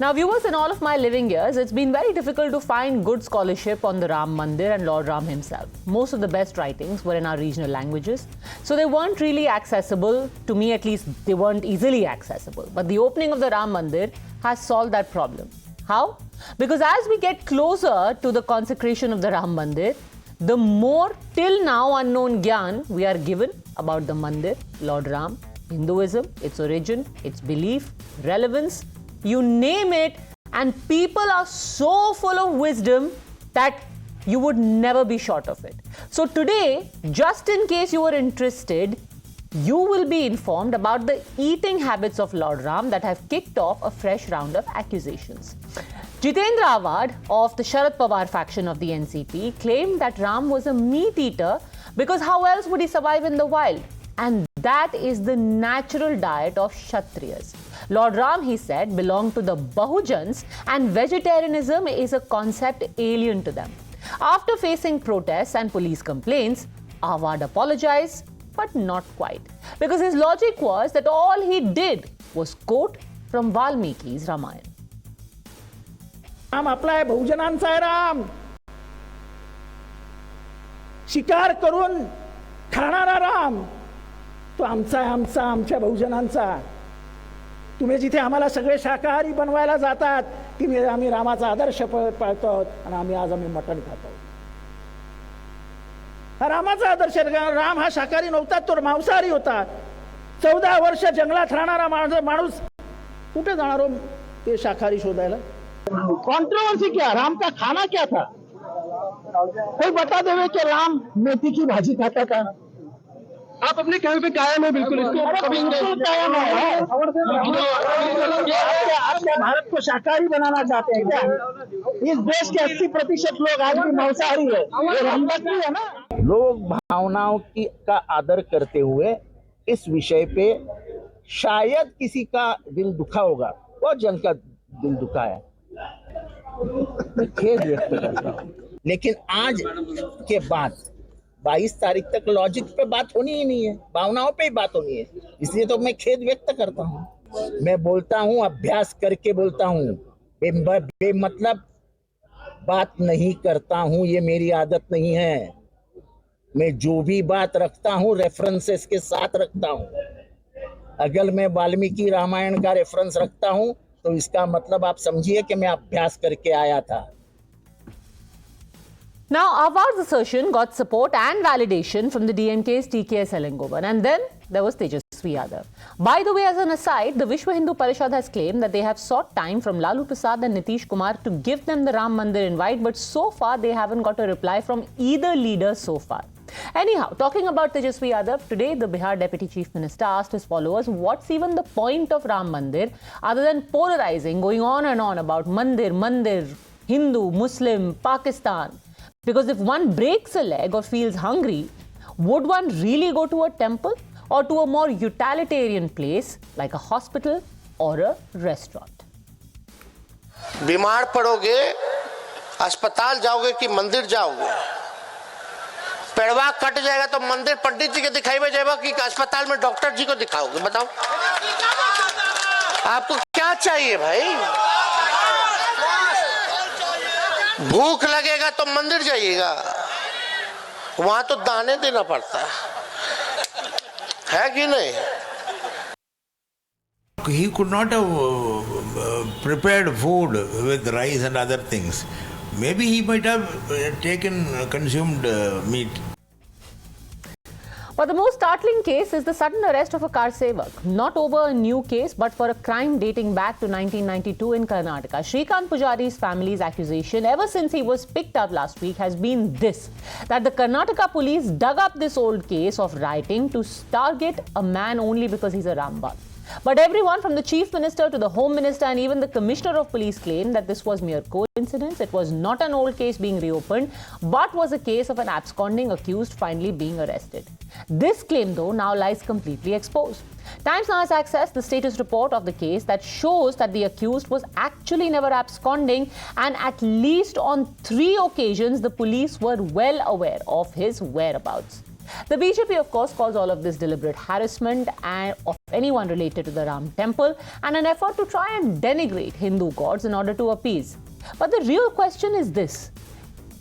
Now, viewers, in all of my living years, it's been very difficult to find good scholarship on the Ram Mandir and Lord Ram himself. Most of the best writings were in our regional languages, so they weren't really accessible. To me, at least, they weren't easily accessible. But the opening of the Ram Mandir has solved that problem. How? Because as we get closer to the consecration of the Ram Mandir, the more till now unknown gyan we are given about the Mandir, Lord Ram, Hinduism, its origin, its belief, relevance, you name it, and people are so full of wisdom that you would never be short of it. So today, just in case you were interested, you will be informed about the eating habits of Lord Ram that have kicked off a fresh round of accusations. Jitendra Awhad of the Sharad Pawar faction of the NCP claimed that Ram was a meat eater because how else would he survive in the wild? And that is the natural diet of Kshatriyas. Lord Ram, he said, belonged to the Bahujans, and vegetarianism is a concept alien to them. After facing protests and police complaints, Awhad apologized, but not quite, because his logic was that all he did was quote from Valmiki's Ramayana. Ram आपला आहे, बहुजनांचा आहे राम. शिकार करून खाणारा राम तो आमचा आहे, आमच्या बहुजनांचा. तुम्ही जिथे आम्हाला सगळे शाकाहारी बनवायला जातात की आम्ही रामाचा आदर्श पाळतो आणि आम्ही मटण खातो. हा रामाचा आदर्श. राम हा शाकाहारी नव्हता, तो मांसाहारी होता. 14 वर्ष जंगलात राहणारा माणूस कुठे जाणार हो ते शाकाहारी शोधायला? कंट्रोवर्सी क्या? राम का खाना क्या था? कोई बता देवे कि राम मेथी की भाजी खाता था? आप अपने कहने पे कायम है बिल्कुल. इसको बिल्कुल कायम है. आप भारत को शाकाहारी बनाना चाहते हैं क्या? इस देश के 80% लोग आज भी मांसाहारी है. ये रामभक्त है ना. लोग भावनाओं का आदर करते हुए इस विषय पे शायद किसी का दिल दुखा होगा. बहुत जन का दिल दुखा है. खेद व्यक्त करता हूं. लेकिन आज के बाद 22 तारीख तक लॉजिक पे बात होनी ही नहीं है, भावनाओं पे ही बात होनी है. इसलिए तो मैं खेद व्यक्त करता हूँ. मैं बोलता हूँ, अभ्यास करके बोलता हूँ, बेमतलब बात नहीं करता हूँ. ये मेरी आदत नहीं है. मैं जो भी बात रखता हूँ रेफरेंसेस के साथ रखता हूँ. अगर मैं वाल्मीकि रामायण का रेफरेंस रखता हूँ तो इसका मतलब आप समझिए कि मैं अभ्यास करके आया था. Now, Awhad's assertion got support and validation from the DMK's TKS Elangovan, and then there was Tejasvi Yadav. By the way, as an aside, the Vishwa Hindu Parishad has claimed that they have sought time from Lalu Prasad and Nitish Kumar to give them the Ram Mandir invite, but so far they haven't got a reply from either leader so far. Anyhow, talking about Tejasvi Yadav, today the Bihar Deputy Chief Minister asked his followers what's even the point of Ram Mandir other than polarizing, going on and on about Mandir, Hindu, Muslim, Pakistan. Because if one breaks a leg or feels hungry, would one really go to a temple or to a more utilitarian place like a hospital or a restaurant? बीमार पड़ोगे, अस्पताल जाओगे कि मंदिर जाओगे? पेड़वा cut जाएगा तो मंदिर पंडित जी के दिखाई में जाएगा कि अस्पताल में डॉक्टर जी को दिखाओगे? बताओ, आपको क्या चाहिए भाई? भूख लगेगा तो मंदिर जाइएगा, वहां तो दाने देना पड़ता है कि नहीं? He could not have prepared food with rice and other things. Maybe he might have consumed meat. But the most startling case is the sudden arrest of a car sevak, not over a new case, but for a crime dating back to 1992 in Karnataka. Shrikant Pujari's family's accusation ever since he was picked up last week has been this, that the Karnataka police dug up this old case of rioting to target a man only because he's a Rambal. But everyone from the Chief Minister to the Home Minister and even the Commissioner of Police claimed that this was mere coincidence. It was not an old case being reopened, but was a case of an absconding accused finally being arrested. This claim, though, now lies completely exposed. Times Now has accessed the status report of the case that shows that the accused was actually never absconding, and at least on 3 occasions the police were well aware of his whereabouts. The BJP, of course, calls all of this deliberate harassment of anyone related to the Ram temple and an effort to try and denigrate Hindu gods in order to appease. But the real question is this: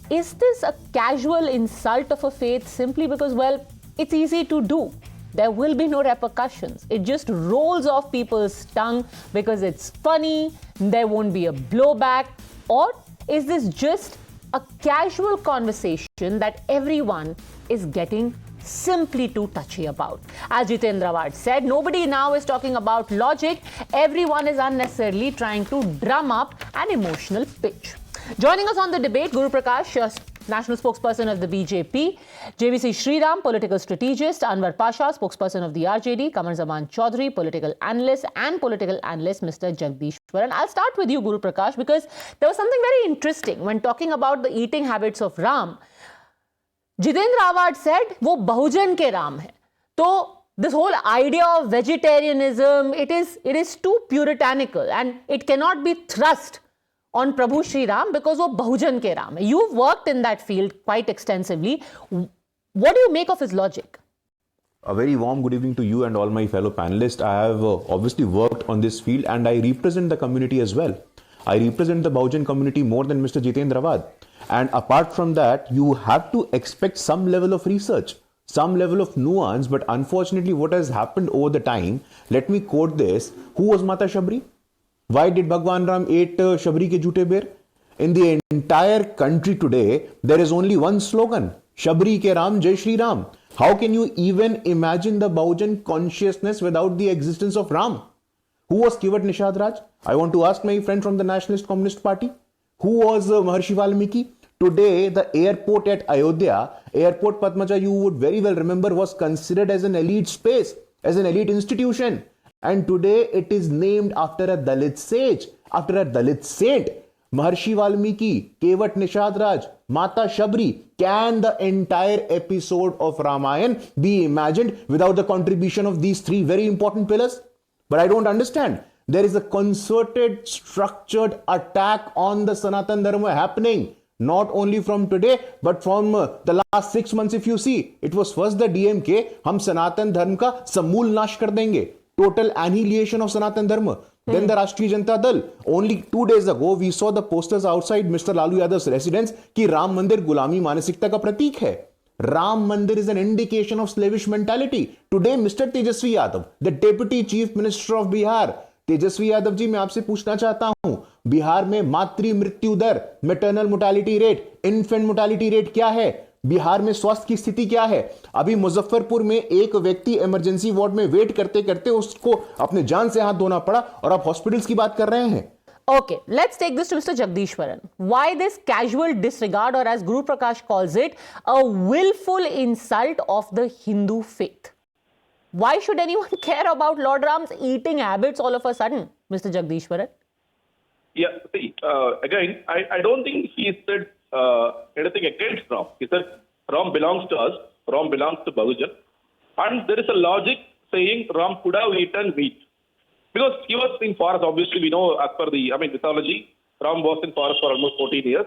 is this a casual insult of a faith simply because, well, it's easy to do? There will be no repercussions. It just rolls off people's tongue because it's funny, there won't be a blowback? Or is this just a casual conversation that everyone is getting simply too touchy about? As Jitendra Awhad said, nobody now is talking about logic. Everyone is unnecessarily trying to drum up an emotional pitch. Joining us on the debate, Guru Prakash, national spokesperson of the BJP, JVC Sriram, political strategist, Anwar Pasha, spokesperson of the RJD, Kamar Zaman Chaudhary, political analyst, and political analyst Mr. Jagdishwaran. I'll start with you, Guru Prakash, because there was something very interesting when talking about the eating habits of Ram. Jitendra Awhad said, "वो बहुजन के राम है." So this whole idea of vegetarianism, it is too puritanical and it cannot be thrust on Prabhu Shri Ram because वो बहुजन के राम है. You've worked in that field quite extensively. What do you make of his logic? A very warm good evening to you and all my fellow panelists. I have obviously worked on this field and I represent the community as well. I represent the Bahujan community more than Mr. Jitendra Awhad. And apart from that, you have to expect some level of research, some level of nuance. But unfortunately, what has happened over the time, let me quote this. Who was Mata Shabri? Why did Bhagwan Ram eat Shabri ke jute bear? In the entire country today, there is only one slogan: Shabri ke Ram, Jai Shri Ram. How can you even imagine the Bahujan consciousness without the existence of Ram? Who was Kevat Nishad Raj? I want to ask my friend from the Nationalist Communist Party. Who was Maharshi Valmiki? Today, the airport at Ayodhya, Airport Padmaja, you would very well remember, was considered as an elite space, as an elite institution. And today it is named after a Dalit sage, after a Dalit saint. Maharshi Valmiki, Kevat Nishad Raj, Mata Shabri. Can the entire episode of Ramayana be imagined without the contribution of these three very important pillars? But I don't understand. There is a concerted, structured attack on the Sanatan Dharma happening. Not only from today, but from the last 6 months. If you see, it was first the DMK, हम सनातन धर्म का समूल नाश कर देंगे. Total annihilation of Sanatan Dharma. Then the Rashtriya Janata Dal. Only 2 days ago, we saw the posters outside Mr. Lalu Yadav's residence कि Ram Mandir gulami मानसिकता का प्रतीक है. Ram Mandir is an indication of slavish mentality. Today, Mr. Tejasvi Yadav, the Deputy Chief Minister of Bihar, Tejashwi Yadav ji, मैं आपसे पूछना चाहता हूं, बिहार में मातृ मृत्यु दर, maternal mortality rate, infant mortality rate क्या है? बिहार में स्वास्थ्य की स्थिति क्या है? अभी मुजफ्फरपुर में एक व्यक्ति इमरजेंसी वार्ड में वेट करते करते उसको अपने जान से हाथ धोना पड़ा और आप हॉस्पिटल्स की बात कर रहे हैं. Okay, let's take this to Mr. Jagdishwaran. Why this casual disregard, or as Guru Prakash calls it, a willful insult of the Hindu faith? Why should anyone care about Lord Ram's eating habits all of a sudden, Mr. Jagdishwaran? Yeah, see, again, I don't think he said anything against Ram. He said Ram belongs to us, Ram belongs to Bahujan. And there is a logic saying Ram could have eaten meat. Because he was in forest, obviously, we know as per the, mythology, Ram was in forest for almost 14 years.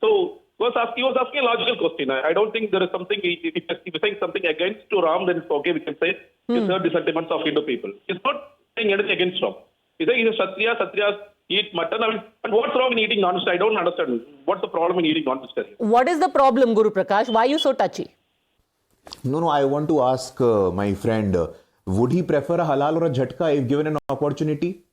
So, he was asking a logical question. I don't think there is something, if he's saying something against to Ram, then it's okay, we can say he's heard the sentiments of Hindu people. He's not saying anything against Ram. He's saying he's a Kshatriya, Kshatriyas eat mutton. And what's wrong in eating non-vegetarian? I don't understand. What's the problem in eating non-vegetarian? What is the problem, Guru Prakash? Why are you so touchy? No, I want to ask my friend, would he prefer a halal or a jhatka if given an opportunity?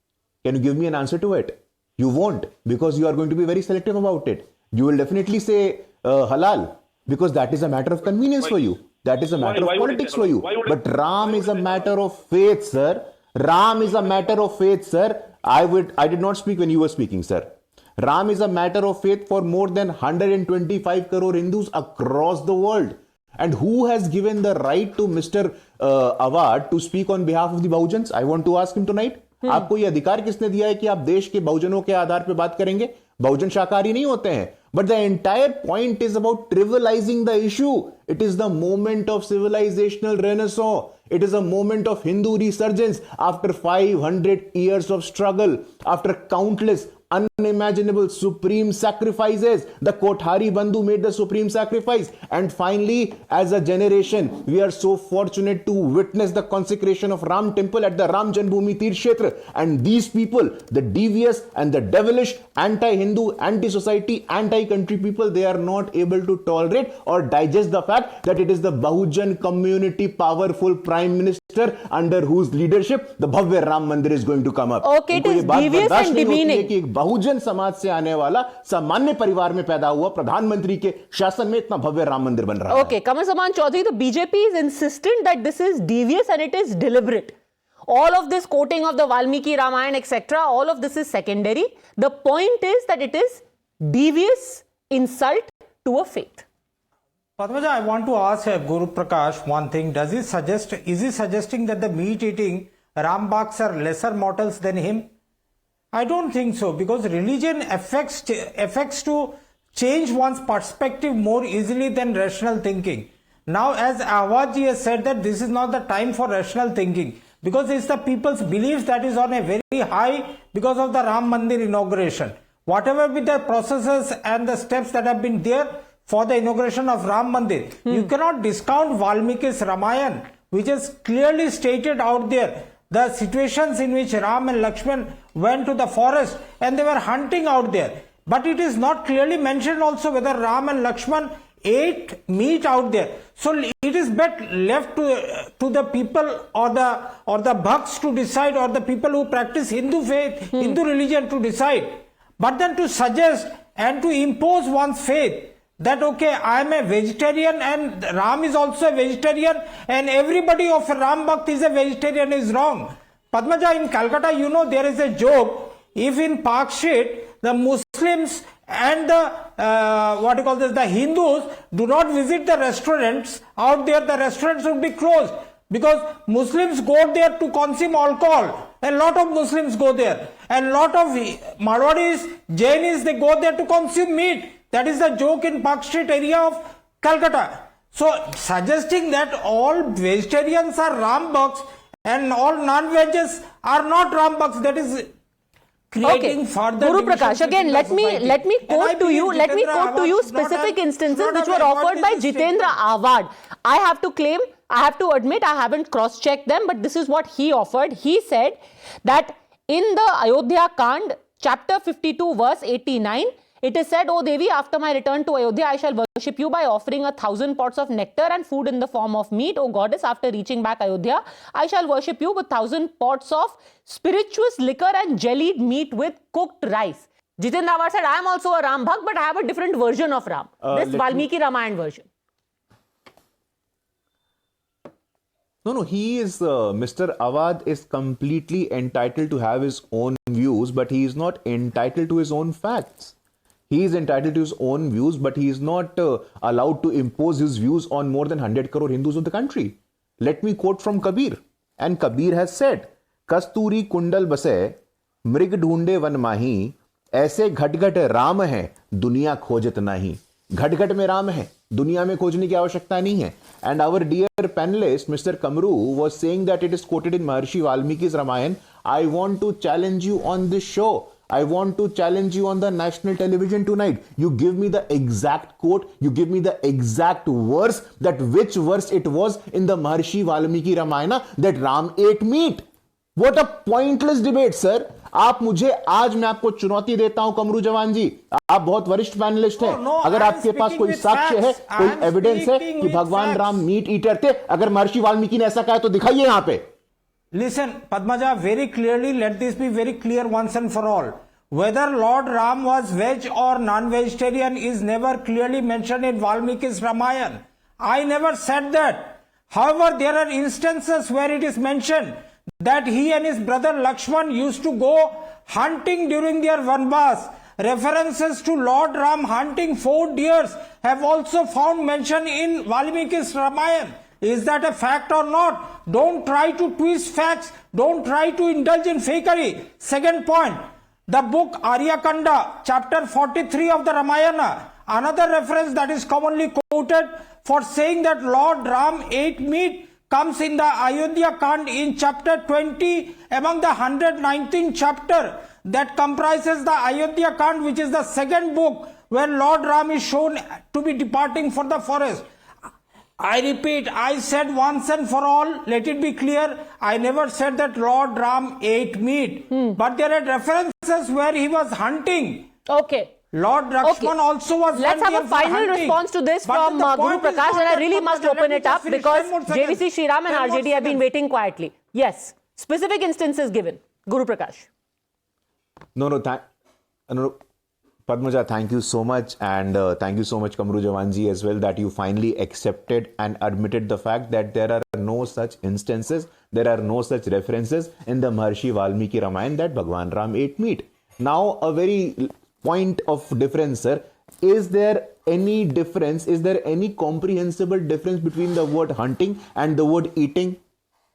Can you give me an answer to it? You won't, because you are going to be very selective about it. You will definitely say halal, because that is a matter of convenience for you. That is a matter of politics for you. But Ram is a matter of faith, sir. Ram is a matter of faith, sir. I did not speak when you were speaking, sir. Ram is a matter of faith for more than 125 crore Hindus across the world. And who has given the right to Mr. Awhad to speak on behalf of the Bahujans? I want to ask him tonight. आपको ये अधिकार किसने दिया है कि आप देश के बहुजनों के आधार पर बात करेंगे? बहुजन शाकाहारी नहीं होते हैं. But the entire point is about trivializing the issue. It is the moment of civilizational renaissance. It is a moment of Hindu resurgence after 500 years of struggle, after countless unimaginable supreme sacrifices. The Kothari Bandhu made the supreme sacrifice. And finally, as a generation, we are so fortunate to witness the consecration of Ram Temple at the Ram Janmabhoomi Tirth Kshetra. And these people, the devious and the devilish, anti-Hindu, anti-society, anti-country people, they are not able to tolerate or digest the fact that it is the Bahujan community powerful Prime Minister under whose leadership the Bhavya Ram Mandir is going to come up. Okay, it is devious and demeaning. कि एक बहुजन समाज से आने वाला सामान्य परिवार में पैदा हुआ प्रधानमंत्री के शासन में इतना भव्य राम मंदिर बन रहा है. Okay, Kamal Saman Chaudhary, the BJP is insistent that this is devious and it is deliberate. All of this quoting of the Valmiki, Ramayana, etc., all of this is secondary. The point is that it is devious insult to a faith. Padmaja, I want to ask Guru Prakash one thing. Is he suggesting that the meat-eating Rambaks are lesser mortals than him? I don't think so, because religion affects to change one's perspective more easily than rational thinking. Now, as Awhad ji has said that this is not the time for rational thinking, because it's the people's beliefs that is on a very high because of the Ram Mandir inauguration. Whatever be the processes and the steps that have been there for the inauguration of Ram Mandir, you cannot discount Valmiki's Ramayana, which is clearly stated out there. The situations in which Ram and Lakshman went to the forest and they were hunting out there. But it is not clearly mentioned also whether Ram and Lakshman ate meat out there. So it is left to the people or the Bhaks to decide, or the people who practice Hindu faith, Hindu religion to decide. But then to suggest and to impose one's faith that okay, I am a vegetarian and Ram is also a vegetarian and everybody of Ram Bhakt is a vegetarian is wrong. Padmaja, in Calcutta, you know, there is a joke. If in Park Street, the Muslims and the Hindus do not visit the restaurants out there, the restaurants would be closed, because Muslims go there to consume alcohol. A lot of Muslims go there, and lot of Marwadis, Jainis, they go there to consume meat. That is the joke in Park Street area of Calcutta. So suggesting that all vegetarians are Ram Bhaks and all non-veggies are not Ram Bhaks, that is creating further. Guru Prakash, again, let me quote to you specific instances which were offered by Jitendra Awhad. I have to admit, I haven't cross-checked them, but this is what he offered. He said that in the Ayodhya Kand, chapter 52, verse 89, it is said, O Devi, after my return to Ayodhya, I shall worship you by offering 1,000 pots of nectar and food in the form of meat. O Goddess, after reaching back Ayodhya, I shall worship you with 1,000 pots of spirituous liquor and jellied meat with cooked rice. Jitendra Awhad said, I am also a Ram Bhakt, but I have a different version of Ram. This Valmiki Ramayana version. No, he is, Mr. Awhad is completely entitled to have his own views, but he is not entitled to his own facts. He is entitled to his own views, but he is not allowed to impose his views on more than 100 crore Hindus of the country. Let me quote from Kabir. And Kabir has said, Kasturi kundal base, mrig dhoonde van mahi, ऐसे घट-घट राम है, दुनिया खोजत नहीं. घट-घट में राम है, दुनिया में खोजने की आवश्यकता नहीं है. And our dear panelist, Mr. Kamru, was saying that it is quoted in Maharshi Valmiki's Ramayana. I want to challenge you on this show. I want to challenge you on the national television tonight. You give me the exact quote, you give me the exact verse, that which verse it was in the Maharshi Valmiki Ramayana that Ram ate meat. What a pointless debate, sir. आप मुझे आज मैं आपको चुनौती देता हूं कमरू जवान जी, आप बहुत वरिष्ठ पैनलिस्ट हैं, अगर आपके पास कोई साक्ष्य है, कोई एविडेंस है कि भगवान राम मीट ईटर थे, अगर महर्षि वाल्मीकि ने ऐसा कहा तो दिखाइए यहां पे. Listen, Padmaja, very clearly, let this be very clear once and for all. Whether Lord Ram was veg or non-vegetarian is never clearly mentioned in Valmiki's Ramayana. I never said that. However, there are instances where it is mentioned that he and his brother Lakshman used to go hunting during their Vanvas. References to Lord Ram hunting 4 deers have also found mention in Valmiki's Ramayana. Is that a fact or not? Don't try to twist facts. Don't try to indulge in fakery. Second point, the book Arya Kanda, chapter 43 of the Ramayana, another reference that is commonly quoted for saying that Lord Ram ate meat, comes in the Ayodhya Kand in chapter 20 among the 119th chapter. that comprises the Ayodhya Kand, which is the second book where Lord Ram is shown to be departing for the forest. I repeat, I said once and for all, let it be clear, I never said that Lord Ram ate meat. But there are references where he was hunting. Okay. Lord Lakshman also was Let's have a final hunting. response to this But from the Guru point is Prakash, not and I that really Padmaja, must let open me it just up finish. because 10 more seconds. JVC Shriram and 10 more RJD have been seconds. waiting quietly. Yes. Specific instances given. Guru Prakash. No, Padmaja, thank you so much, and thank you so much, Kamru Jawanji, as well, that you finally accepted and admitted the fact that there are no such instances, there are no such references in the Maharshi Valmiki Ramayana that Bhagwan Ram ate meat. Now, a very point of difference, sir. Is there any difference? Is there any comprehensible difference between the word hunting and the word eating?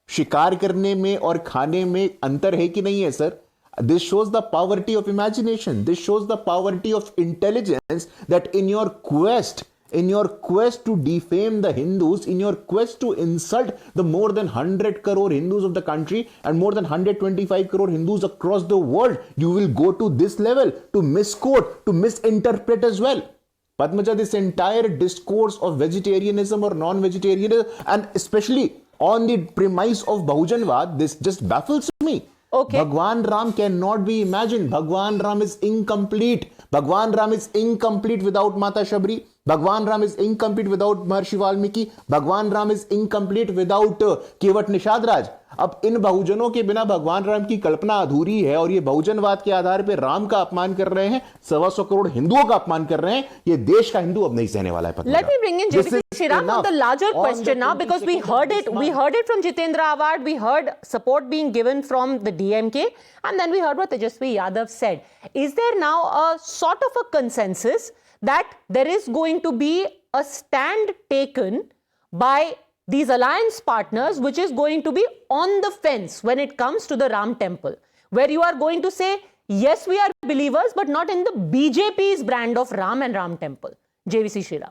शिकार करने में और खाने में अंतर है कि नहीं है, sir? This shows the poverty of imagination. This shows the poverty of intelligence, that in your quest to defame the Hindus, in your quest to insult the more than 100 crore Hindus of the country and more than 125 crore Hindus across the world, you will go to this level to misquote, to misinterpret as well. Padmaja, this entire discourse of vegetarianism or non-vegetarianism, and especially on the premise of Bahujanvad, this just baffles me. Okay. Bhagwan Ram cannot be imagined. Bhagwan Ram is incomplete. Bhagwan Ram is incomplete without Mata Shabri. Bhagwan Ram is incomplete without Maharshi Valmiki. Bhagwan Ram is incomplete without Kevat Nishad Raj. अब इन बहुजनों के बिना भगवान राम की कल्पना अधूरी है, और ये बहुजनवाद के आधार पर राम का अपमान कर रहे हैं, 125 करोड़ हिंदुओं का अपमान कर रहे हैं. ये देश का हिंदू अब नहीं सहने वाला है. Let me bring in JVC Shriram on the larger question now, because we heard it from Jitendra Awhad, we heard support being given from the DMK, and then we heard what Tejasvi Yadav said. Is there now a sort of a consensus that there is going to be a stand taken by these alliance partners, which is going to be on the fence when it comes to the Ram temple, where you are going to say, yes, we are believers, but not in the BJP's brand of Ram and Ram temple? JVC Shriram.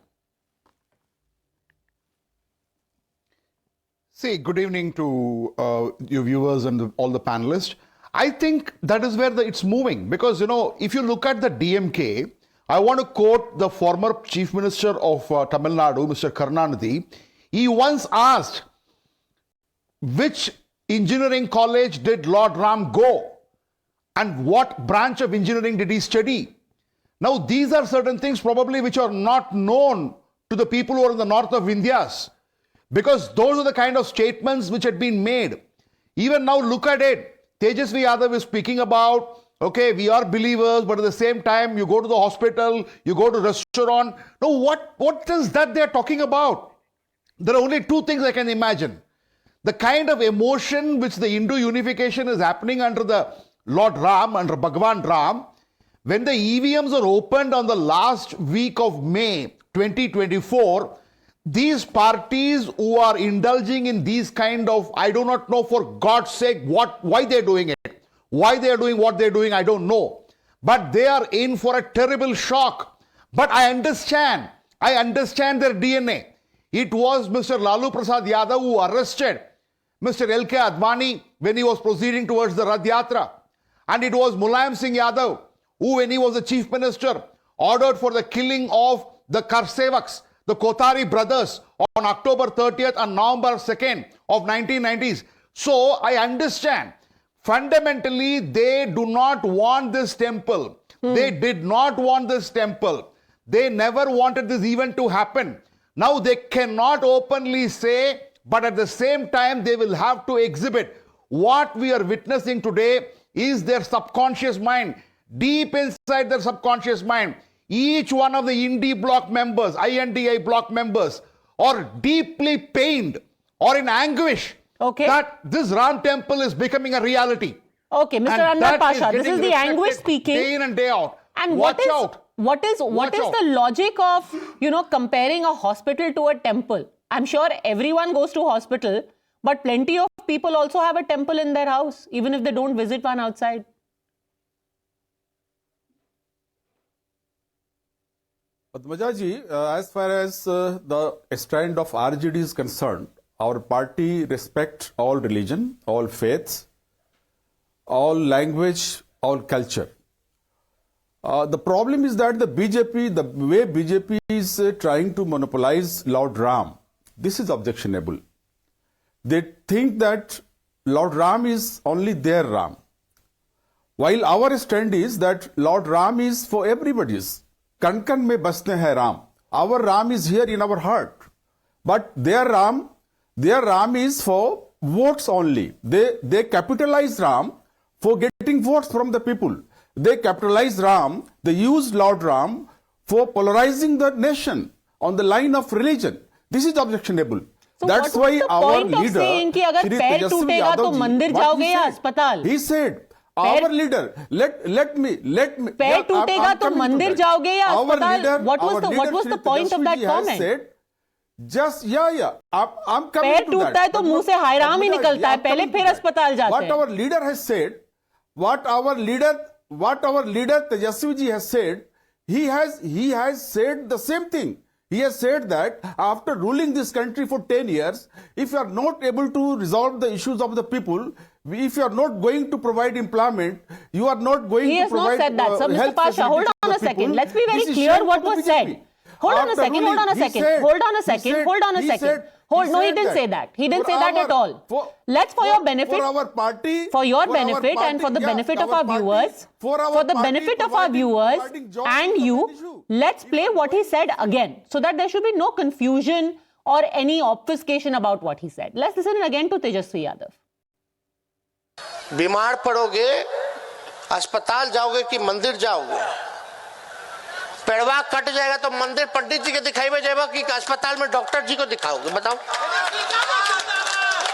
See, good evening to your viewers and all the panelists. I think that is where it's moving, because, you know, if you look at the DMK, I want to quote the former Chief Minister of Tamil Nadu, Mr. Karunanidhi. He once asked, which engineering college did Lord Ram go? And what branch of engineering did he study? Now, these are certain things probably which are not known to the people who are in the north of India, because those are the kind of statements which had been made. Even now, look at it. Tejasvi Yadav is speaking about, okay, we are believers, but at the same time, you go to the hospital, you go to restaurant. Now, what is that they're talking about? There are only two things I can imagine. The kind of emotion which the Hindu unification is happening under the Lord Ram, under Bhagwan Ram, when the EVMs are opened on the last week of May 2024, these parties who are indulging in these kind of, I do not know for God's sake why they're doing it. Why they're doing what they're doing, I don't know. But they are in for a terrible shock. But I understand their DNA. It was Mr. Lalu Prasad Yadav who arrested Mr. L.K. Advani when he was proceeding towards the Rath Yatra. And it was Mulayam Singh Yadav who, when he was the Chief Minister, ordered for the killing of the Karsevaks, the Kothari brothers, on October 30th and November 2nd of 1990s. So I understand. Fundamentally, they do not want this temple. They did not want this temple. They never wanted this event to happen. Now they cannot openly say, but at the same time they will have to exhibit. What we are witnessing today is their subconscious mind. Deep inside their subconscious mind, each one of the INDI block members, INDI block members, are deeply pained or in anguish that this Ram temple is becoming a reality. Okay, Mr. Anwar Pasha, this is the anguish speaking. Day in and day out. And Watch out. What is the logic of, comparing a hospital to a temple? I'm sure everyone goes to hospital, but plenty of people also have a temple in their house, even if they don't visit one outside. Padmaja ji, as far as the stand of RJD is concerned, our party respects all religion, all faiths, all language, our culture. The problem is that the way BJP is trying to monopolize Lord Ram, this is objectionable. They think that Lord Ram is only their Ram, while our stand is that Lord Ram is for everybody's. Kan kan mein baste hai Ram. Our Ram is here in our heart, but their Ram is for votes only. They capitalize Ram for getting votes from the people. They capitalize Ram, they use Lord Ram for polarizing the nation on the line of religion. This is objectionable. So that's why our leader, कि अगर पैर टूटेगा तो मंदिर जाओगे या अस्पताल? He said, our leader, let me. पैर टूटेगा तो मंदिर जाओगे या अस्पताल? What was the point of that comment? Said, just I'm coming पैर to टूटता that. है तो मुंह से हायराम ही निकलता है, पहले फिर अस्पताल जाते हैं. What our leader has said, what our leader Tejasvi ji has said, he has said the same thing. He has said that after ruling this country for 10 years, if you are not able to resolve the issues of the people, if you are not going to provide employment, you are not going to provide health. He has not said that. So, Mr. Pasha, hold on a second. Let's be very clear what was said. Hold on a second. No, he didn't say that. He didn't say that at all. Let's, for your benefit, for your benefit and for the benefit of our viewers, for the benefit of our viewers and you, let's play what he said again, so that there should be no confusion or any obfuscation about what he said. Let's listen again to Tejasvi Yadav. बीमार पड़ोगे, अस्पताल जाओगे कि मंदिर जाओगे? पेड़वा cut जाएगा तो मंदिर पंडित जी के दिखाई में जाएगा कि अस्पताल में डॉक्टर जी को दिखाओगे? बताओ,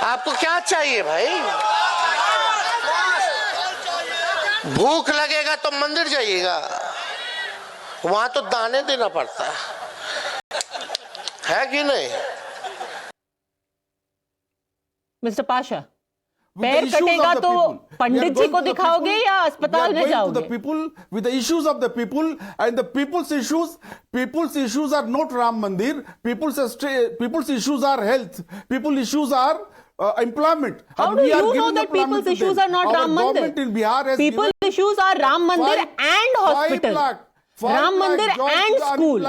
आपको क्या चाहिए भाई? भूख लगेगा तो मंदिर जाइएगा, वहां तो दाने देना पड़ता है कि नहीं? मिस्टर पाशा, पैर कटेगा तो पंडित जी को दिखाओगे या अस्पताल में जाओगे? With the issues of the people and the people's issues are not Ram Mandir. People's issues are health. People's issues are employment. How do you know that people's issues are not Ram Mandir? People's issues are Ram Mandir and hospital. Ram Mandir and school,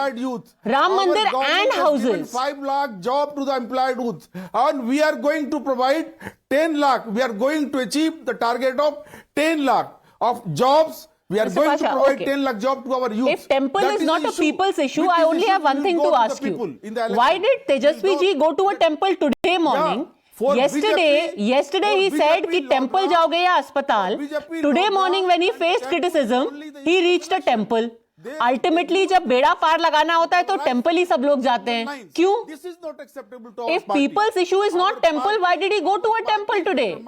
Ram Mandir and houses. 5 lakh job to the employed youth, and we are going to provide 10 lakh. We are going to achieve the target of 10 lakh of jobs. We are Mr. going Pasha, to provide okay. 10 lakh jobs to our youth. If temple is not a people's issue, I only have one thing to ask you. Why did Tejasvi ji go to a temple today morning? Yesterday he said कि temple जाओगे या अस्पताल. Today morning when he faced criticism, he reached a temple. Ultimately जब बेड़ा पार लगाना होता है तो टेंपल ही सब लोग जाते हैं. क्यों? If people's issue is not temple, why did he go to a temple today?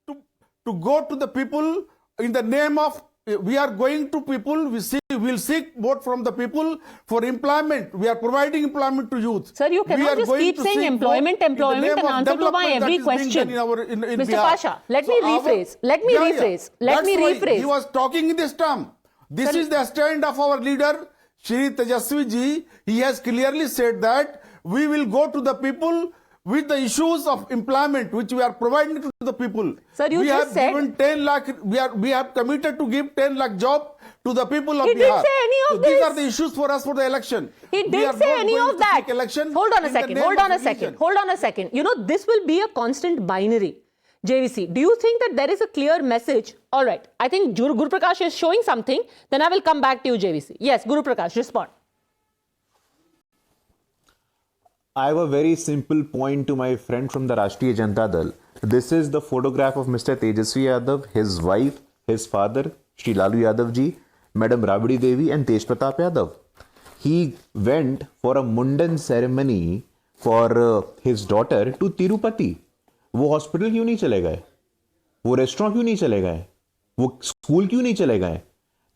To go to the people in the name of we are going to people, we'll seek vote from the people for employment. We are providing employment to youth. Sir, you cannot just keep saying employment and answer to my every question. Mr. Pasha, let me rephrase. He was talking in this term. This is the stand of our leader, Shri Tejasvi ji. He has clearly said that we will go to the people with the issues of employment which we are providing to the people. Sir, you just said given 10 lakh, we have committed to give 10 lakh job to the people of Bihar. He didn't say any of this. These are the issues for us for the election. He didn't say any of that. Hold on a second. You know, this will be a constant binary. JVC, do you think that there is a clear message? All right, I think Guru Prakash is showing something. Then I will come back to you, JVC. Yes, Guru Prakash, respond. I have a very simple point to my friend from the Rashtriya Janata Dal. This is the photograph of Mr. Tejasvi Yadav, his wife, his father, Shri Lalu Yadav ji, Madam Rabdi Devi and Tej Pratap Yadav. He went for a Mundan ceremony for his daughter to Tirupati. वो hospital क्यों नहीं चले गए? वो restaurant क्यों नहीं चले गए? वो स्कूल क्यों नहीं चले गए?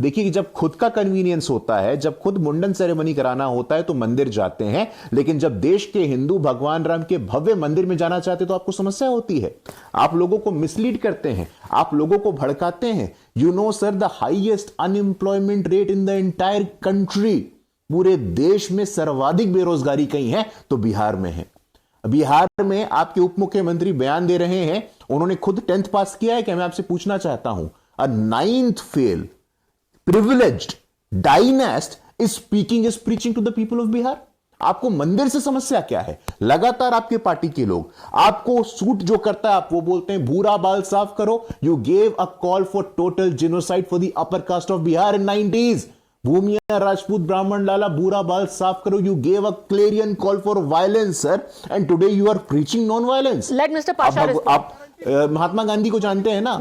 देखिए, जब खुद का कन्वीनियंस होता है, जब खुद मुंडन सेरेमनी कराना होता है तो मंदिर जाते हैं, लेकिन जब देश के हिंदू भगवान राम के भव्य मंदिर में जाना चाहते तो आपको समस्या होती है. आप लोगों को मिसलीड करते हैं, आप लोगों को भड़काते हैं. You know sir, the highest unemployment rate in the entire country, पूरे देश में सर्वाधिक बेरोजगारी कहीं है तो बिहार में है. बिहार में आपके उप मुख्यमंत्री बयान दे रहे हैं, उन्होंने खुद 10th पास किया है कि मैं आपसे पूछना चाहता हूं, a ninth fail, privileged dynast is preaching to the people of Bihar? आपको मंदिर से समस्या क्या है? लगातार आपके पार्टी के लोग आपको सूट जो करता है आप वो बोलते हैं भूरा बाल साफ करो. You gave a call for total genocide for the upper caste of Bihar in 90s. Bhumiya, Rajput, Brahman, Lala, Bura Bal, Saaf Karo. You gave a clarion call for violence, sir. And today you are preaching non-violence. Let Mr. Pasha respond. Mahatma Gandhi को जानते हैं ना?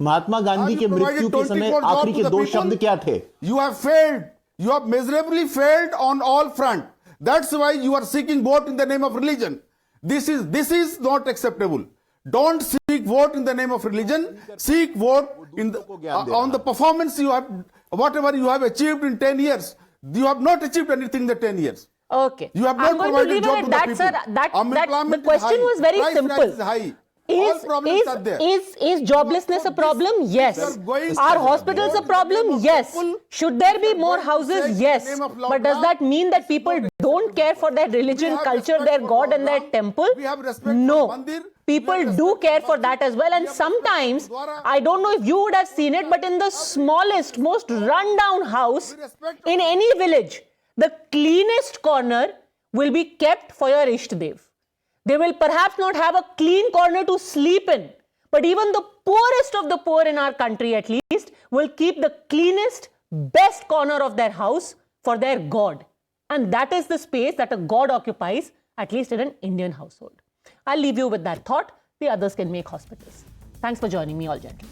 महात्मा गांधी के मृत्यु के समय आखिरी के दो शब्द क्या थे? You have failed. You have miserably failed on all front. That's why you are seeking vote in the name of religion. This is not acceptable. Don't seek vote in the name of religion. Seek vote in on the performance you have. Whatever you have achieved in 10 years, you have not achieved anything in the 10 years. Okay. You have not I'm going to leave it at that, sir. The question was very simple. Is joblessness a problem? Yes. Are hospitals a problem? Yes. Should there be more houses? Yes. But does that mean that people don't care for their religion, culture, their God and their temple? No. People do care for that as well, and sometimes, I don't know if you would have seen it, but in the smallest, most run-down house in any village, the cleanest corner will be kept for your Ishtadev. They will perhaps not have a clean corner to sleep in, but even the poorest of the poor in our country at least will keep the cleanest, best corner of their house for their God. And that is the space that a God occupies, at least in an Indian household. I'll leave you with that thought. The others can make hospitals. Thanks for joining me, all gentlemen.